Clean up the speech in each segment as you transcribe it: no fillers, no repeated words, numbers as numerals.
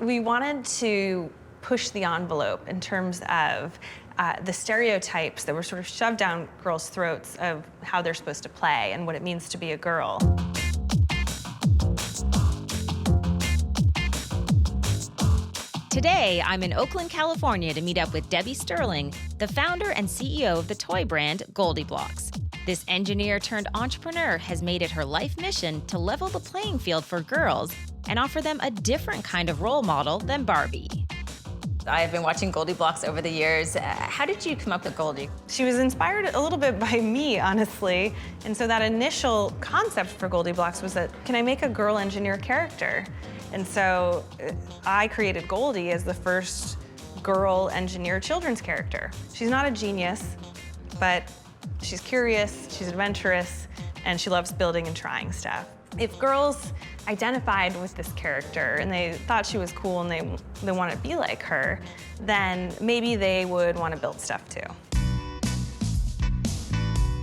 We wanted to push the envelope in terms of the stereotypes that were sort of shoved down girls' throats of how they're supposed to play and what it means to be a girl. Today, I'm in Oakland, California to meet up with Debbie Sterling, the founder and CEO of the toy brand GoldieBlox. This engineer turned entrepreneur has made it her life mission to level the playing field for girls and offer them a different kind of role model than Barbie. I've been watching GoldieBlox over the years. How did you come up with Goldie? She was inspired a little bit by me, honestly. And so that initial concept for GoldieBlox was that, can I make a girl engineer character? And so I created Goldie as the first girl engineer children's character. She's not a genius, but she's curious, she's adventurous, and she loves building and trying stuff. If girls identified with this character and they thought she was cool and they want to be like her, then maybe they would want to build stuff too.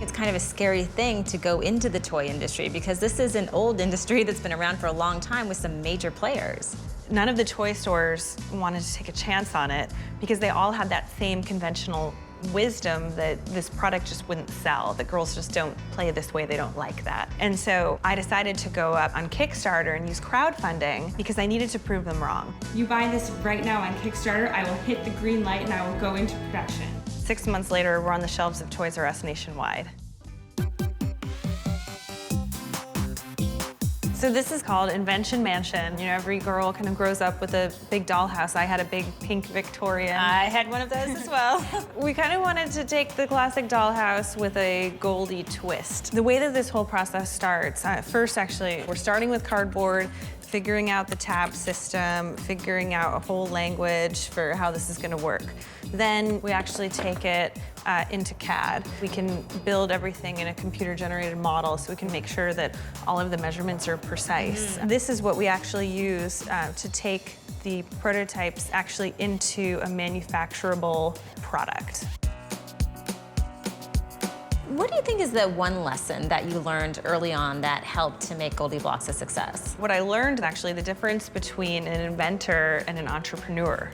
It's kind of a scary thing to go into the toy industry because this is an old industry that's been around for a long time with some major players. None of the toy stores wanted to take a chance on it because they all had that same conventional wisdom that this product just wouldn't sell, that girls just don't play this way, they don't like that. And so I decided to go up on Kickstarter and use crowdfunding because I needed to prove them wrong. You buy this right now on Kickstarter, I will hit the green light and I will go into production. 6 months later, we're on the shelves of Toys R Us nationwide. So this is called Invention Mansion. You know, every girl kind of grows up with a big dollhouse. I had a big pink Victorian. I had one of those as well. We kind of wanted to take the classic dollhouse with a Goldie twist. The way that this whole process starts, first actually, we're starting with cardboard, figuring out the tab system, figuring out a whole language for how this is gonna work. Then we actually take it into CAD. We can build everything in a computer-generated model so we can make sure that all of the measurements are precise. This is what we actually use to take the prototypes actually into a manufacturable product. What do you think is the one lesson that you learned early on that helped to make GoldieBlox a success? What I learned, actually, the difference between an inventor and an entrepreneur.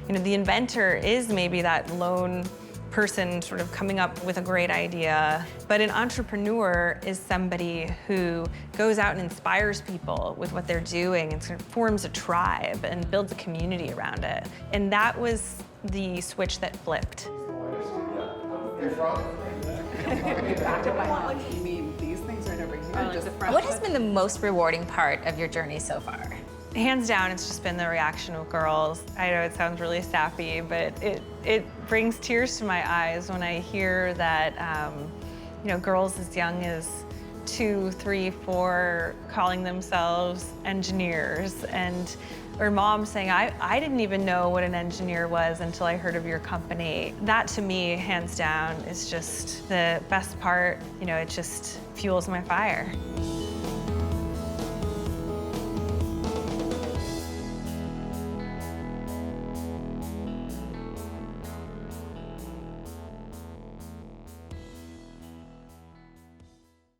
You know, the inventor is maybe that lone person sort of coming up with a great idea, but an entrepreneur is somebody who goes out and inspires people with what they're doing and sort of forms a tribe and builds a community around it. And that was the switch that flipped. What has been the most rewarding part of your journey so far? Hands down, it's just been the reaction of girls. I know it sounds really sappy, but it brings tears to my eyes when I hear that you know, girls as young as 2, 3, 4 calling themselves engineers, or moms saying, I didn't even know what an engineer was until I heard of your company. That, to me, hands down, is just the best part. You know, it just fuels my fire.